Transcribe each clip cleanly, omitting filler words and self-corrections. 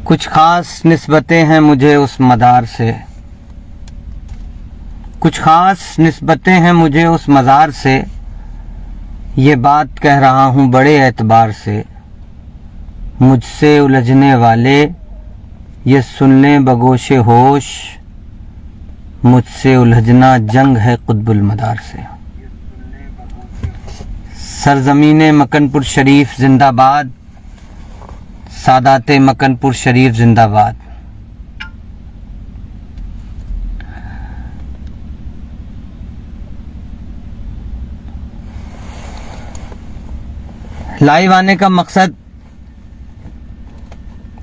कुछ खास निस्बतें हैं मुझे उस मदार से, कुछ खास निस्बतें हैं मुझे उस मज़ार से, ये बात कह रहा हूँ बड़े एतबार से। मुझसे उलझने वाले ये सुन लें बगोशे होश, मुझसे उलझना जंग है कुतुबुल मदार से। सरजमीने मकनपुर शरीफ जिंदाबाद, सादाते मकनपुर शरीफ जिंदाबाद। लाइव आने का मकसद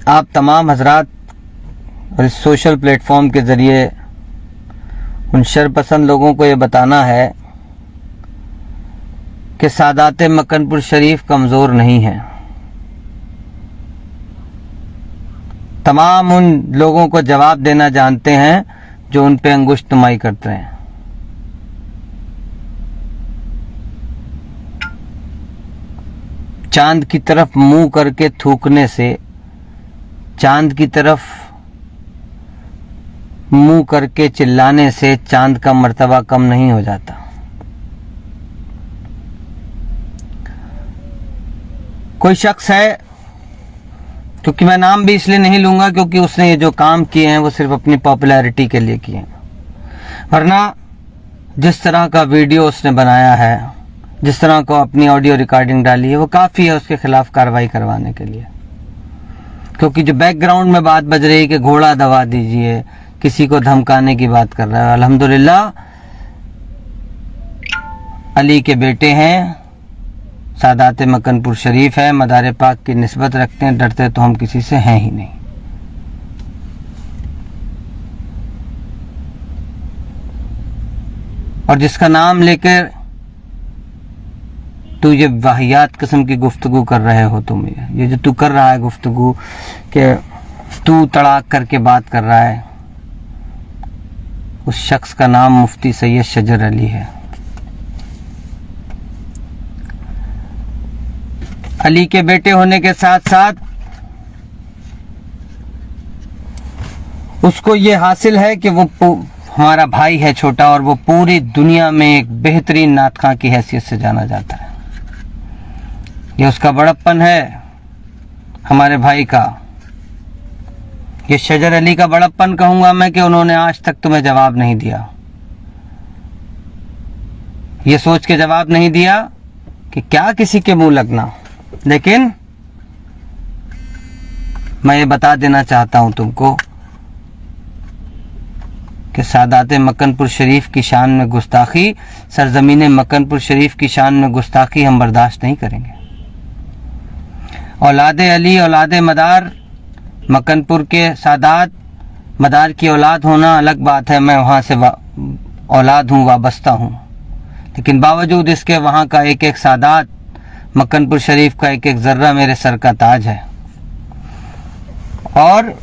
आप तमाम हजरात और इस सोशल प्लेटफॉर्म के ज़रिए उन शरपसंद लोगों को ये बताना है कि सादाते मकनपुर शरीफ कमज़ोर नहीं है। तमाम उन लोगों को जवाब देना जानते हैं जो उन पे अंगुश्त नुमाई करते हैं। चांद की तरफ मुंह करके थूकने से, चांद की तरफ मुंह करके चिल्लाने से चांद का मर्तबा कम नहीं हो जाता। कोई शख्स है, क्योंकि मैं नाम भी इसलिए नहीं लूंगा क्योंकि उसने ये जो काम किए हैं वो सिर्फ अपनी पॉपुलैरिटी के लिए किए हैं, वरना जिस तरह का वीडियो उसने बनाया है, जिस तरह को अपनी ऑडियो रिकॉर्डिंग डाली है, वो काफ़ी है उसके खिलाफ कार्रवाई करवाने के लिए। क्योंकि जो बैकग्राउंड में बात बज रही है कि घोड़ा दबा दीजिए, किसी को धमकाने की बात कर रहा है। अल्हम्दुलिल्लाह अली के बेटे हैं, सादाते मकनपुर शरीफ है, मदार पाक की निस्बत रखते हैं, डरते तो हम किसी से हैं ही नहीं। और जिसका नाम लेकर तू ये वाहियात किस्म की गुफ्तगू कर रहे हो, तुम ये जो तू कर रहा है गुफ्तगू कि तू तड़ाक करके बात कर रहा है, उस शख्स का नाम मुफ्ती सैयद शजर अली है। अली के बेटे होने के साथ साथ उसको ये हासिल है कि वो हमारा भाई है छोटा, और वो पूरी दुनिया में एक बेहतरीन नातखा की हैसियत से जाना जाता है। ये उसका बड़प्पन है हमारे भाई का। ये शजर अली का बड़प्पन कहूंगा मैं कि उन्होंने आज तक तुम्हें जवाब नहीं दिया। ये सोच के जवाब नहीं दिया कि क्या किसी के मुंह लगना, लेकिन मैं ये बता देना चाहता हूं तुमको कि सादाते मकनपुर शरीफ की शान में गुस्ताखी, सरजमीने मकनपुर शरीफ की शान में गुस्ताखी हम बर्दाश्त नहीं करेंगे। औलादे अली, औलादे मदार, मकनपुर के सादात मदार की औलाद होना अलग बात है, मैं वहाँ से औलाद हूँ, वाबस्ता हूँ, लेकिन बावजूद इसके वहाँ का एक एक सादात, मकनपुर शरीफ का एक एक ज़र्रा मेरे सर का ताज है। और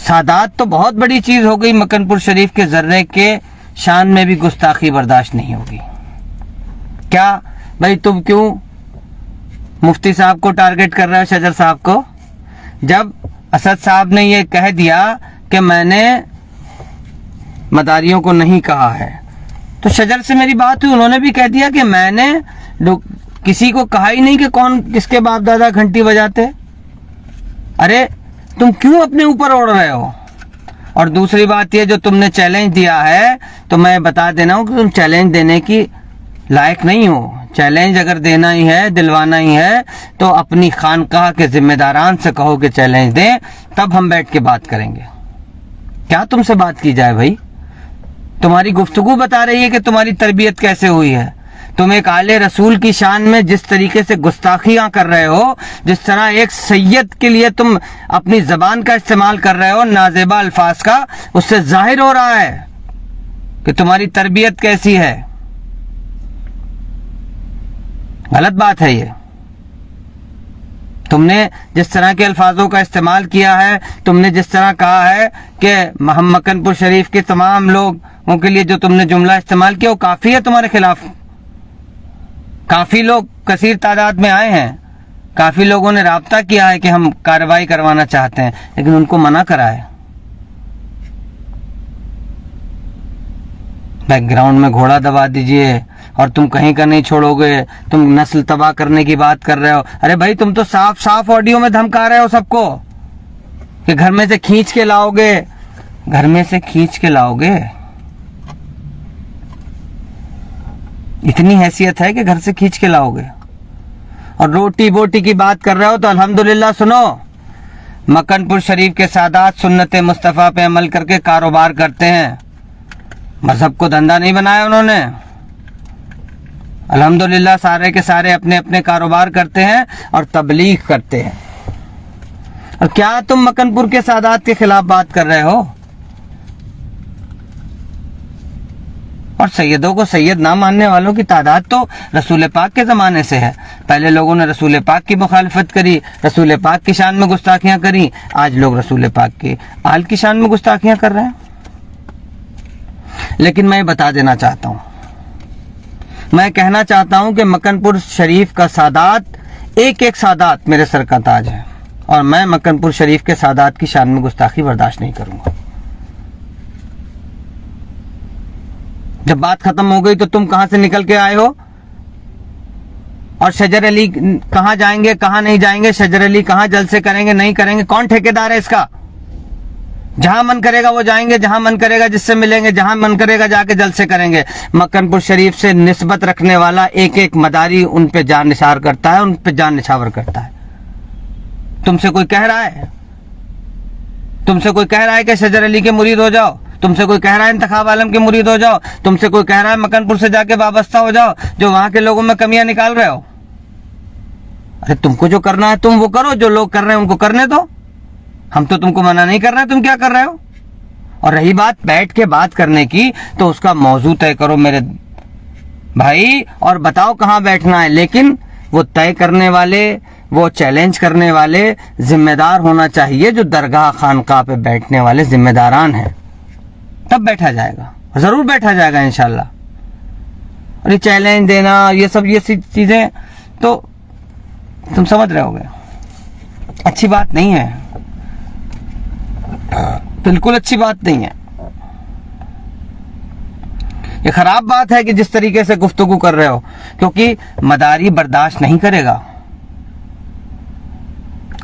सादात तो बहुत बड़ी चीज़ हो गई, मकनपुर शरीफ के ज़र्रे के शान में भी गुस्ताखी बर्दाश्त नहीं होगी। क्या भाई तुम क्यों मुफ्ती साहब को टारगेट कर रहे हो, शजर साहब को? जब असद साहब ने ये कह दिया कि मैंने मदारियों को नहीं कहा है, तो शजर से मेरी बात हुई, उन्होंने भी कह दिया कि मैंने किसी को कहा ही नहीं कि कौन किसके बाप दादा घंटी बजाते। अरे तुम क्यों अपने ऊपर ओढ़ रहे हो? और दूसरी बात ये, जो तुमने चैलेंज दिया है, तो मैं बता देना हूं कि तुम चैलेंज देने की लायक नहीं हो। चैलेंज अगर देना ही है, दिलवाना ही है, तो अपनी खानकाह के जिम्मेदारान से कहो कि चैलेंज दें, तब हम बैठ के बात करेंगे। क्या तुमसे बात की जाए भाई? तुम्हारी गुफ्तगू बता रही है कि तुम्हारी तरबियत कैसे हुई है। तुम एक आले रसूल की शान में जिस तरीके से गुस्ताखियां कर रहे हो, जिस तरह एक सैयद के लिए तुम अपनी जबान का इस्तेमाल कर रहे हो, नाजेबा अल्फाज का, उससे जाहिर हो रहा है कि तुम्हारी तरबियत कैसी है। गलत बात है ये। तुमने जिस तरह के अल्फाजों का इस्तेमाल किया है, तुमने जिस तरह कहा है कि मकनपुर शरीफ के तमाम लोगों के लिए जो तुमने जुमला इस्तेमाल किया, वो काफ़ी है तुम्हारे खिलाफ। काफ़ी लोग कसीर तादाद में आए हैं, काफी लोगों ने राब्ता किया है कि हम कार्रवाई करवाना चाहते हैं, लेकिन उनको मना करा है। बैकग्राउंड में घोड़ा दबा दीजिए और तुम कहीं का नहीं छोड़ोगे, तुम नस्ल तबाह करने की बात कर रहे हो। अरे भाई तुम तो साफ साफ ऑडियो में धमका रहे हो सबको कि घर में से खींच के लाओगे, घर में से खींच के लाओगे। इतनी हैसियत है कि घर से खींच के लाओगे। और रोटी बोटी की बात कर रहे हो तो अल्हम्दुलिल्लाह सुनो, मक्कनपुर शरीफ के सादात सुन्नत मुस्तफ़ा पे अमल करके कारोबार करते हैं। मजहब को धंधा नहीं बनाया उन्होंने। अल्हम्दुलिल्लाह सारे के सारे अपने अपने कारोबार करते हैं और तबलीग करते हैं। और क्या तुम मक्कनपुर के सादात के खिलाफ बात कर रहे हो? और सैयदों को सैयद ना मानने वालों की तादाद तो रसूल पाक के ज़माने से है। पहले लोगों ने रसूल पाक की मुखालफत करी, रसूल पाक की शान में गुस्ताखियां करी, आज लोग रसूल पाक की आल की शान में गुस्ताखियां कर रहे हैं। लेकिन मैं बता देना चाहता हूं, मैं कहना चाहता हूं कि मक्कनपुर शरीफ का सादात एक एक सादात मेरे सर का ताज है और मैं मक्कनपुर शरीफ के सादात की शान में गुस्ताखी बर्दाश्त नहीं करूंगा। जब बात खत्म हो गई तो तुम कहां से निकल के आए हो और शजर अली कहां जाएंगे कहां नहीं जाएंगे, शजर अली कहां जलसे करेंगे नहीं करेंगे, कौन ठेकेदार है इसका? जहां मन करेगा वो जाएंगे, जहां मन करेगा जिससे मिलेंगे, जहां मन करेगा जाके जलसे करेंगे। मक्कनपुर शरीफ से निस्बत रखने वाला एक एक मदारी उन पे जान निसार करता है, उन पे जान निछावर करता है। तुमसे कोई कह रहा है, तुमसे कोई कह रहा है कि शजर अली के मुरीद हो जाओ, तुमसे कोई कह रहा है इंतखाब आलम के मुरीद हो जाओ, तुमसे कोई कह रहा है मक्कनपुर से जाके वाबस्ता हो जाओ जो वहां के लोगों में कमियां निकाल रहे हो। अरे तुमको जो करना है तुम वो करो, जो लोग कर रहे हैं उनको करने दो। हम तो तुमको मना नहीं कर रहे, तुम क्या कर रहे हो? और रही बात बैठ के बात करने की, तो उसका मौजू तय करो मेरे भाई और बताओ कहां बैठना है। लेकिन वो तय करने वाले, वो चैलेंज करने वाले जिम्मेदार होना चाहिए, जो दरगाह खानकाह पे बैठने वाले जिम्मेदारान हैं। तब बैठा जाएगा, जरूर बैठा जाएगा इंशाल्लाह। और ये चैलेंज देना, ये सब ये चीजें तो तुम समझ रहे होगे, अच्छी बात नहीं है, बिल्कुल अच्छी बात नहीं है। ये खराब बात है कि जिस तरीके से गुफ्तगू कर रहे हो, क्योंकि मदारी बर्दाश्त नहीं करेगा।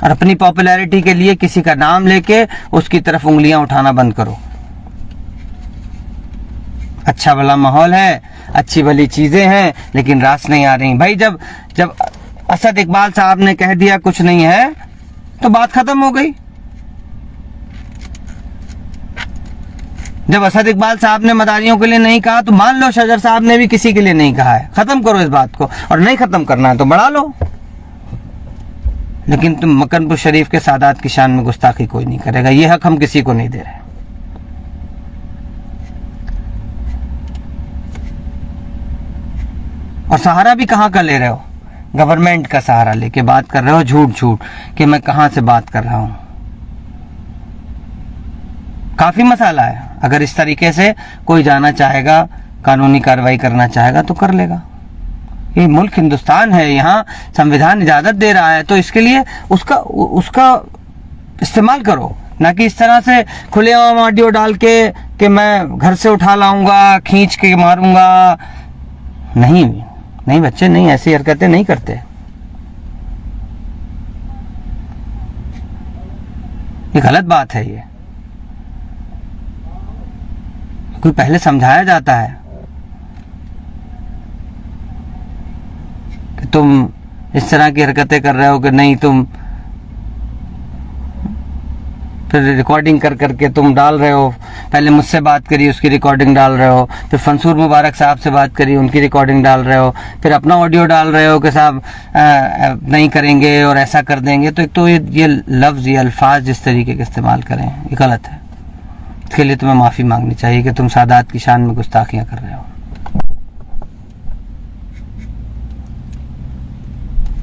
और अपनी पॉपुलैरिटी के लिए किसी का नाम लेके उसकी तरफ उंगलियां उठाना बंद करो। अच्छा भला माहौल है, अच्छी भली चीजें हैं, लेकिन रास नहीं आ रही। भाई जब जब असद इकबाल साहब ने कह दिया कुछ नहीं है तो बात खत्म हो गई। जब असद इकबाल साहब ने मदारियों के लिए नहीं कहा तो मान लो शजर साहब ने भी किसी के लिए नहीं कहा है। खत्म करो इस बात को, और नहीं खत्म करना है तो बढ़ा लो। लेकिन तुम मक्कनपुर शरीफ के सादात की शान में गुस्ताखी कोई नहीं करेगा, ये हक हम किसी को नहीं दे रहे। और सहारा भी कहां का ले रहे हो? गवर्नमेंट का सहारा लेके बात कर रहे हो, झूठ झूठ कि मैं कहां से बात कर रहा हूं। काफी मसाला है। अगर इस तरीके से कोई जाना चाहेगा, कानूनी कार्रवाई करना चाहेगा तो कर लेगा। ये मुल्क हिंदुस्तान है, यहाँ संविधान इजाजत दे रहा है, तो इसके लिए उसका इस्तेमाल करो, ना कि इस तरह से खुलेआम ऑडियो डाल के कि मैं घर से उठा लाऊंगा, खींच के मारूंगा। नहीं नहीं बच्चे, नहीं, ऐसी हरकतें नहीं करते। ये गलत बात है। ये कोई पहले समझाया जाता है कि तुम इस तरह की हरकतें कर रहे हो कि नहीं, तुम फिर रिकॉर्डिंग कर करके तुम डाल रहे हो। पहले मुझसे बात करी, उसकी रिकॉर्डिंग डाल रहे हो, फिर फंसूर मुबारक साहब से बात करी, उनकी रिकॉर्डिंग डाल रहे हो, फिर अपना ऑडियो डाल रहे हो कि साहब नहीं करेंगे और ऐसा कर देंगे। तो एक तो ये लफ्ज़, ये अल्फाज जिस तरीके के इस्तेमाल करें, ये गलत है। इसके लिए तुम्हें माफ़ी मांगनी चाहिए कि तुम सादात की शान में गुस्ताखियां कर रहे हो।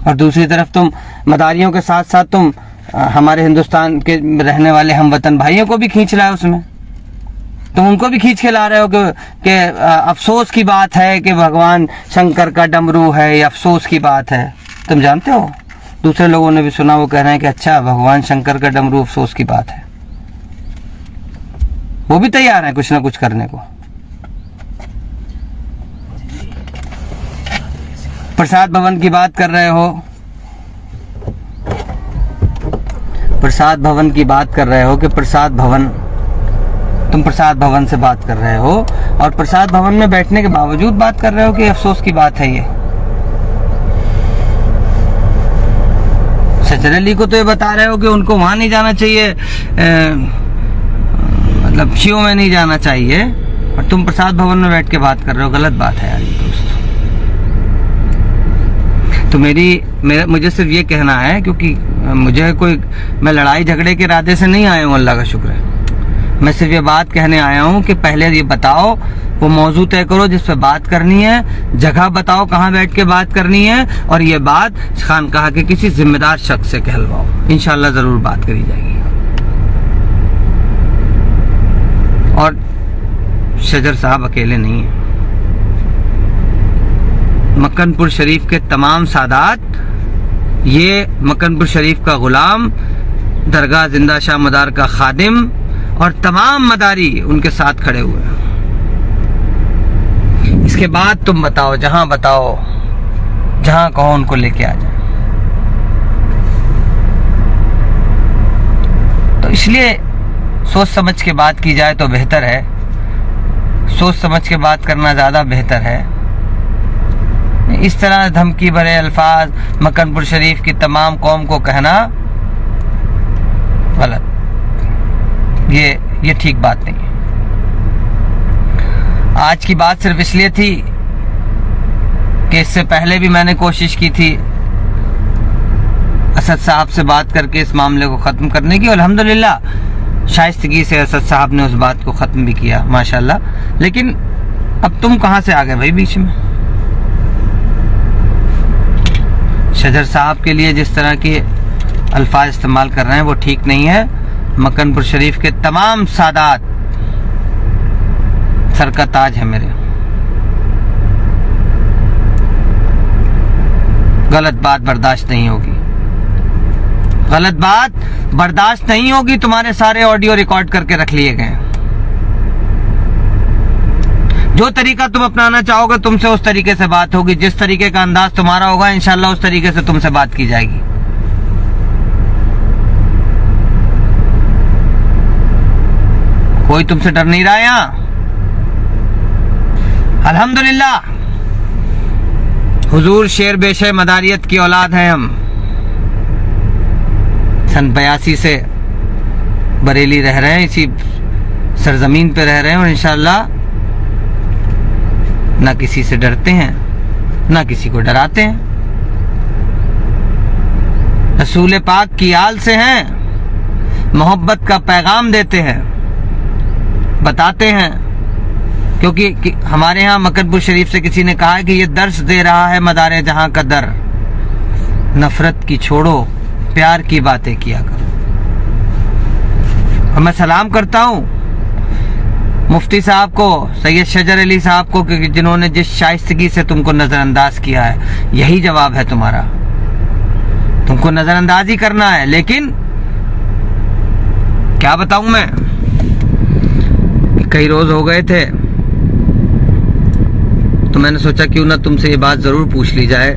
और दूसरी तरफ तुम मदारियों के साथ साथ तुम हमारे हिंदुस्तान के रहने वाले हम वतन भाइयों को भी खींच रहा है उसमें। तुम उनको भी खींच के ला रहे हो कि अफसोस की बात है कि भगवान शंकर का डमरू है, ये अफसोस की बात है। तुम जानते हो दूसरे लोगों ने भी सुना, वो कह रहे हैं कि अच्छा भगवान शंकर का डमरू, अफसोस की बात है। वो भी तैयार है कुछ ना कुछ करने को। प्रसाद भवन की बात कर रहे हो, प्रसाद भवन की बात कर रहे हो कि प्रसाद भवन, तुम प्रसाद भवन से बात कर रहे हो और प्रसाद भवन में बैठने के बावजूद बात कर रहे हो कि अफसोस की बात है ये। सचर अली को तो ये बता रहे हो कि उनको वहां नहीं जाना चाहिए, मतलब शिव में नहीं जाना चाहिए, और तुम प्रसाद भवन में बैठ के बात कर रहे हो। गलत बात है यार ये दोस्त। तो मुझे सिर्फ ये कहना है, क्योंकि मैं लड़ाई झगड़े के इरादे से नहीं आया हूँ, अल्लाह का शुक्र है। मैं सिर्फ ये बात कहने आया हूँ कि पहले ये बताओ, वो मौजू तय करो जिस पे बात करनी है, जगह बताओ कहाँ बैठ के बात करनी है, और ये बात खानकाह के किसी जिम्मेदार शख्स से कहलवाओ। इंशाल्लाह जरूर बात करी जाएगी। और शजर साहब अकेले नहीं है, मक्कनपुर शरीफ के तमाम सादात, ये मक्कनपुर शरीफ का गुलाम, दरगाह जिंदा शाह मदार का खादिम और तमाम मदारी उनके साथ खड़े हुए हैं। इसके बाद तुम बताओ, जहां कहो उनको लेके आ जाए। तो इसलिए सोच समझ के बात की जाए तो बेहतर है, सोच समझ के बात करना ज्यादा बेहतर है। इस तरह धमकी भरे अल्फाज मक्कनपुर शरीफ की तमाम कौम को कहना गलत, ये ठीक बात नहीं है। आज की बात सिर्फ इसलिए थी कि इससे पहले भी मैंने कोशिश की थी असद साहब से बात करके इस मामले को ख़त्म करने की, और अल्हम्दुलिल्लाह शाइस्तगी से असद साहब ने उस बात को ख़त्म भी किया माशाल्लाह। लेकिन अब तुम कहाँ से आ गए भाई बीच में? शजर साहब के लिए जिस तरह के अल्फाज इस्तेमाल कर रहे हैं वो ठीक नहीं है। मक्कनपुर शरीफ के तमाम सादात सर का ताज है मेरे। गलत बात बर्दाश्त नहीं होगी, गलत बात बर्दाश्त नहीं होगी। तुम्हारे सारे ऑडियो रिकॉर्ड करके रख लिए गए। जो तरीका तुम अपनाना चाहोगे तुमसे उस तरीके से बात होगी, जिस तरीके का अंदाज तुम्हारा होगा इंशाल्लाह उस तरीके से तुमसे बात की जाएगी। कोई तुमसे डर नहीं रहा यहां। अल्हम्दुलिल्लाह हुजूर शेर बेशे मदारियत की औलाद हैं हम। सन 82 से बरेली रह रहे हैं, इसी सरजमीन पे रह रहे हैं, और इंशाल्लाह ना किसी से डरते हैं ना किसी को डराते हैं। रसूल पाक की आल से हैं, मोहब्बत का पैगाम देते हैं, बताते हैं। क्योंकि हमारे यहाँ मक्कनपुर शरीफ से किसी ने कहा है कि ये दर्स दे रहा है मदारे जहां का दर, नफरत की छोड़ो प्यार की बातें किया करो। और मैं सलाम करता हूँ मुफ्ती साहब को, सैयद शजर अली साहब को, क्योंकि जिन्होंने जिस शाइस्तगी से तुमको नजरअंदाज किया है, यही जवाब है तुम्हारा। तुमको नजरअंदाज ही करना है। लेकिन क्या बताऊं मैं, कई रोज हो गए थे तो मैंने सोचा क्यों ना तुमसे ये बात जरूर पूछ ली जाए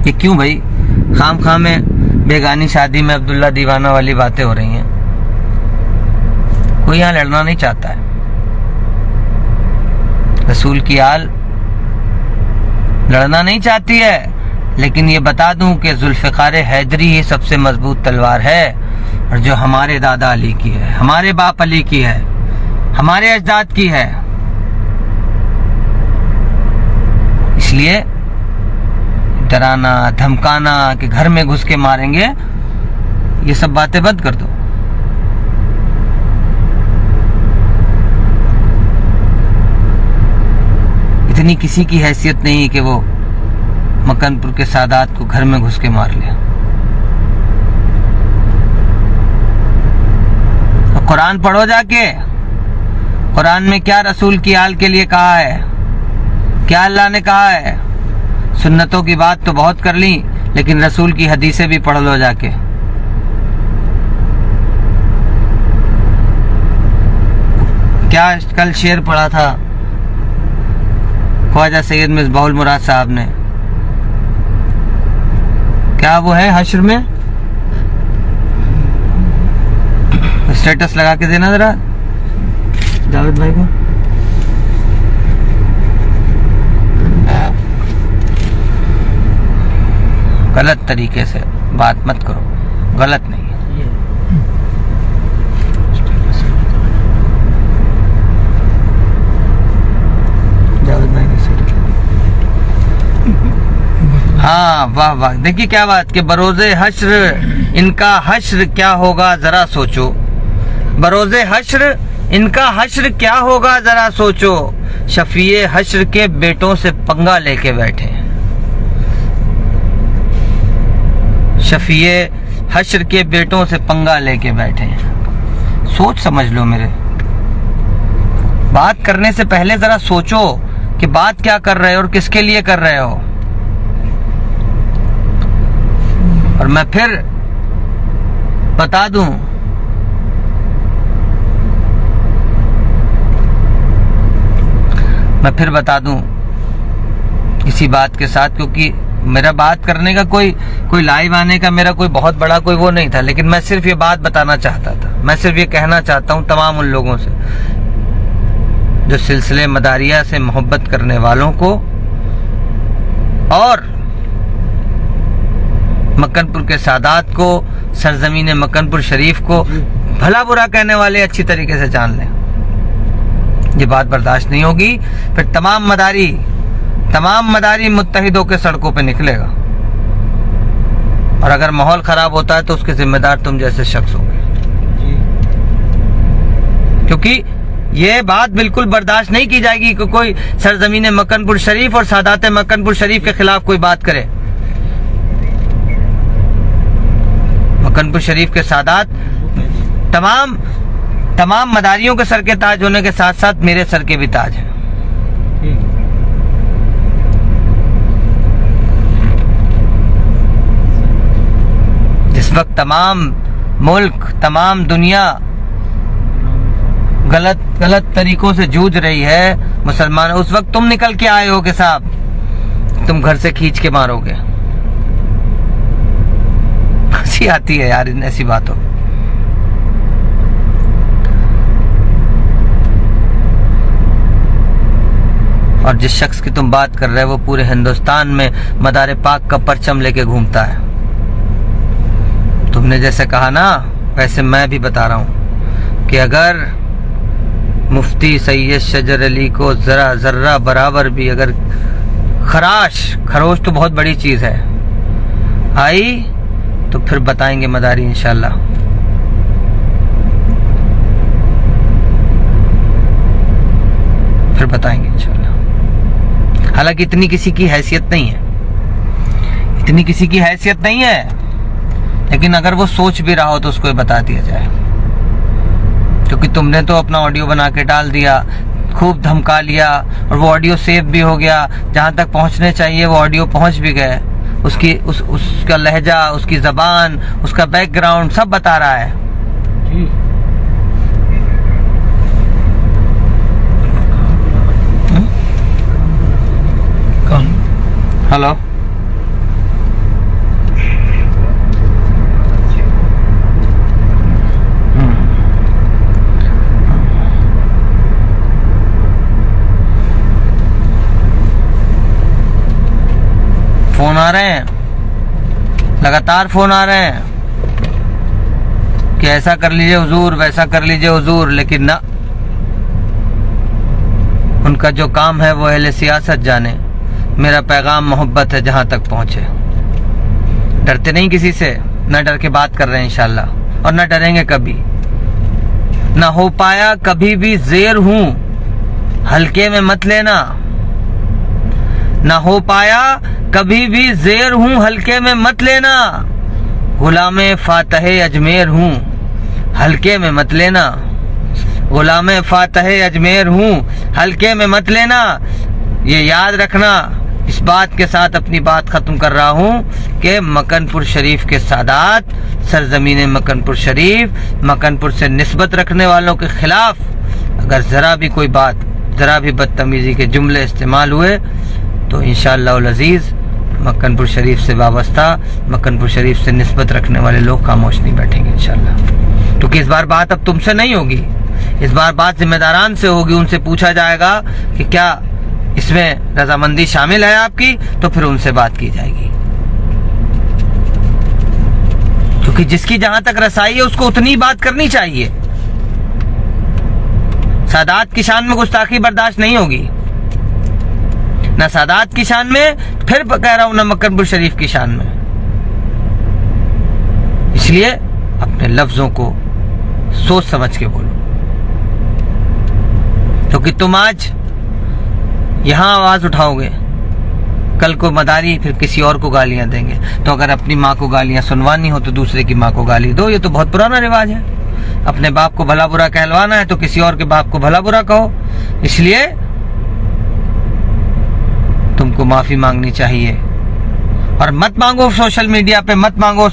कि क्यों भाई खाम खाम में बेगानी शादी में अब्दुल्ला दीवाना वाली बातें हो रही हैं। कोई यहां लड़ना नहीं चाहता है। रसूल की आल लड़ना नहीं चाहती है। लेकिन ये बता दूं कि जुल्फ़िकार हैदरी ही सबसे मजबूत तलवार है, और जो हमारे दादा अली की है, हमारे बाप अली की है, हमारे अजदाद की है। इसलिए डराना धमकाना कि घर में घुस के मारेंगे, ये सब बातें बंद कर दो। इतनी किसी की हैसियत नहीं कि वो मक्कनपुर के सादात को घर में घुस के मार ले। तो कुरान पढ़ो जाके, कुरान में क्या रसूल की आल के लिए कहा है, क्या अल्लाह ने कहा है। सुन्नतों की बात तो बहुत कर ली, लेकिन रसूल की हदीसें भी पढ़ लो जाके। क्या कल शेर पढ़ा था ख्वाजा सैयद मिसबाहुल मुराद साहब ने, क्या वो है हश्र में? स्टेटस लगा के देना जरा जावेद भाई को। गलत तरीके से बात मत करो, गलत नहीं है। जावेद भाई हाँ वाह वाह, देखिए क्या बात कि बरोज़े हश्र इनका हश्र क्या होगा जरा सोचो, बरोज़े हश्र इनका हश्र क्या होगा जरा सोचो, शफीए हश्र के बेटों से पंगा लेके बैठे, शफीए हश्र के बेटों से पंगा लेके बैठे हैं। सोच समझ लो मेरे, बात करने से पहले जरा सोचो कि बात क्या कर रहे हो और किसके लिए कर रहे हो। और मैं फिर बता दूं, इसी बात के साथ, क्योंकि मेरा बात करने का कोई लाइव आने का मेरा कोई बहुत बड़ा कोई वो नहीं था, लेकिन मैं सिर्फ ये बात बताना चाहता था। मैं सिर्फ ये कहना चाहता हूं तमाम उन लोगों से जो सिलसिले मदारिया से मोहब्बत करने वालों को और मक्कनपुर के सादात को, सरजमीन मक्कनपुर शरीफ को भला बुरा कहने वाले अच्छी तरीके से जान लें। ये बात बर्दाश्त नहीं होगी, फिर तमाम मदारी मुत्तहिद होकर सड़कों पे निकलेगा, और अगर माहौल खराब होता है तो उसके जिम्मेदार तुम जैसे शख्स होंगे, क्योंकि ये बात बिल्कुल बर्दाश्त नहीं की जाएगी कि कोई सरजमीन मक्कनपुर शरीफ और सादात मक्कनपुर शरीफ के खिलाफ कोई बात करे। मक्कनपुर शरीफ के सादात तमाम मदारियों के सर के ताज होने के साथ साथ मेरे सर के भी ताज हैं। जिस वक्त तमाम मुल्क, तमाम दुनिया गलत तरीकों से जूझ रही है मुसलमान, उस वक्त तुम निकल के आए हो कि साहब तुम घर से खींच के मारोगे। हंसी आती है यार इन ऐसी बातों। और जिस शख्स की तुम बात कर रहे हो वो पूरे हिंदुस्तान में मदार पाक का परचम लेके घूमता है। तुमने जैसे कहा ना, वैसे मैं भी बता रहा हूं कि अगर मुफ्ती सैयद शजर अली को जर्रा बराबर भी अगर खरोश तो बहुत बड़ी चीज है आई तो फिर बताएंगे मदारी इंशाल्लाह। फिर बताएंगे इंशाल्लाह। हालांकि इतनी किसी की हैसियत नहीं है, लेकिन अगर वो सोच भी रहा हो तो उसको बता दिया जाए, क्योंकि तुमने तो अपना ऑडियो बना के डाल दिया, खूब धमका लिया, और वो ऑडियो सेव भी हो गया। जहां तक पहुंचने चाहिए वो ऑडियो पहुंच भी गए। उसका लहजा, उसकी जबान, उसका बैकग्राउंड सब बता रहा है। कौन? हेलो, फोन आ रहे हैं, लगातार फोन आ रहे हैं कि ऐसा कर लीजिए हुजूर, वैसा कर लीजिए हुजूर, लेकिन ना, उनका जो काम है वो अहले सियासत जाने। मेरा पैगाम मोहब्बत है जहां तक पहुंचे। डरते नहीं किसी से, न डर के बात कर रहे हैं इंशाल्लाह, और न डरेंगे कभी। ना हो पाया कभी भी ज़ेर हूं, हल्के में मत लेना। ना हो पाया कभी भी ज़ेर हूं, हल्के में मत लेना। गुलामे फातह अजमेर हूं, हल्के में मत लेना। गुलामे फातह अजमेर हूं, हल्के में मत लेना। ये याद रखना इस बात के साथ अपनी बात खत्म कर रहा हूँ कि मकनपुर शरीफ के सादात, सरजमीन मकनपुर शरीफ, मकनपुर से निस्बत रखने वालों के खिलाफ अगर जरा भी कोई बात, जरा भी बदतमीजी के जुमले इस्तेमाल हुए तो इंशाअल्लाह अज़ीज़ मकनपुर शरीफ से वाबस्ता, मकनपुर शरीफ से निस्बत रखने वाले लोग खामोश नहीं बैठेंगे इंशाअल्लाह। क्योंकि इस बार बात अब तुमसे नहीं होगी, इस बार बात जिम्मेदारान से होगी। उनसे पूछा जाएगा कि क्या इसमें रजामंदी शामिल है आपकी, तो फिर उनसे बात की जाएगी। क्योंकि जिसकी जहां तक रसाई है उसको उतनी बात करनी चाहिए। सादात की शान में गुस्ताखी बर्दाश्त नहीं होगी, ना सादात की शान में, फिर कह रहा हूं ना मकनपुर शरीफ की शान में। इसलिए अपने लफ्जों को सोच समझ के बोलो। क्योंकि तुम आज यहां आवाज उठाओगे, कल को मदारी फिर किसी और को गालियां देंगे। तो अगर अपनी माँ को गालियां सुनवानी हो तो दूसरे की माँ को गाली दो। ये तो बहुत पुराना रिवाज है। अपने बाप को भला बुरा कहलवाना है तो किसी और के बाप को भला बुरा कहो। इसलिए तुमको माफी मांगनी चाहिए, और मत मांगो सोशल मीडिया पे, मत मांगो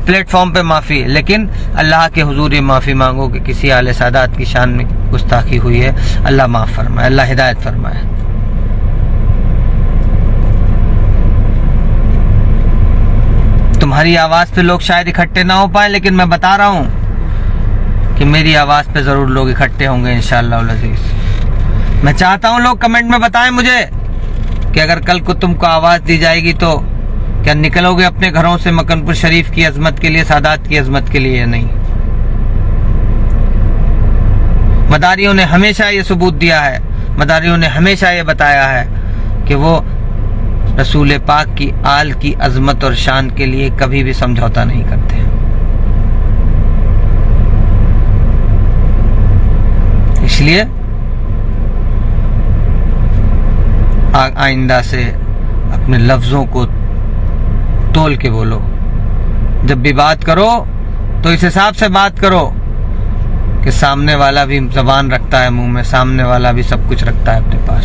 प्लेटफॉर्म पे माफी, लेकिन अल्लाह के हुजूर ये माफी मांगो कि किसी आले सादात की शान में गुस्ताखी हुई है। अल्लाह माफ फरमाए, अल्लाह हिदायत फरमाए। तुम्हारी आवाज पे लोग शायद इकट्ठे ना हो पाए, लेकिन मैं बता रहा हूं कि मेरी आवाज पे जरूर लोग इकट्ठे होंगे इंशाअल्लाह अज़ीज़। मैं चाहता हूं लोग कमेंट में बताएं मुझे कि अगर कल को तुमको आवाज दी जाएगी तो क्या निकलोगे अपने घरों से मकनपुर शरीफ की अजमत के लिए, सादात की अजमत के लिए या नहीं। मदारियों ने हमेशा ये सबूत दिया है, मदारियों ने हमेशा ये बताया है कि वो रसूल पाक की आल की अजमत और शान के लिए कभी भी समझौता नहीं करते। इसलिए आइंदा से अपने लफ्जों को तोल के बोलो। जब भी बात करो तो इस हिसाब से बात करो कि सामने वाला भी जबान रखता है मुंह में, सामने वाला भी सब कुछ रखता है अपने पास।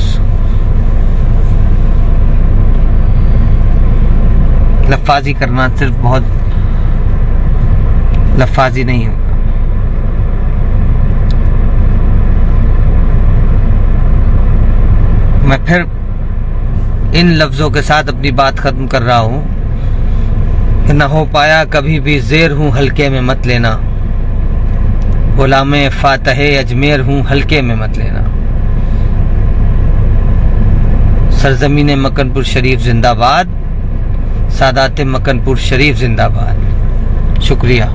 लफाजी करना सिर्फ बहुत लफाजी नहीं होगा। मैं फिर इन लफ्जों के साथ अपनी बात खत्म कर रहा हूं कि न हो पाया कभी भी ज़ेर हूं हल्के में मत लेना, गुलामे फातहे अजमेर हूं हल्के में मत लेना। सरजमीन मकनपुर शरीफ जिंदाबाद, सादात मकनपुर शरीफ जिंदाबाद। शुक्रिया।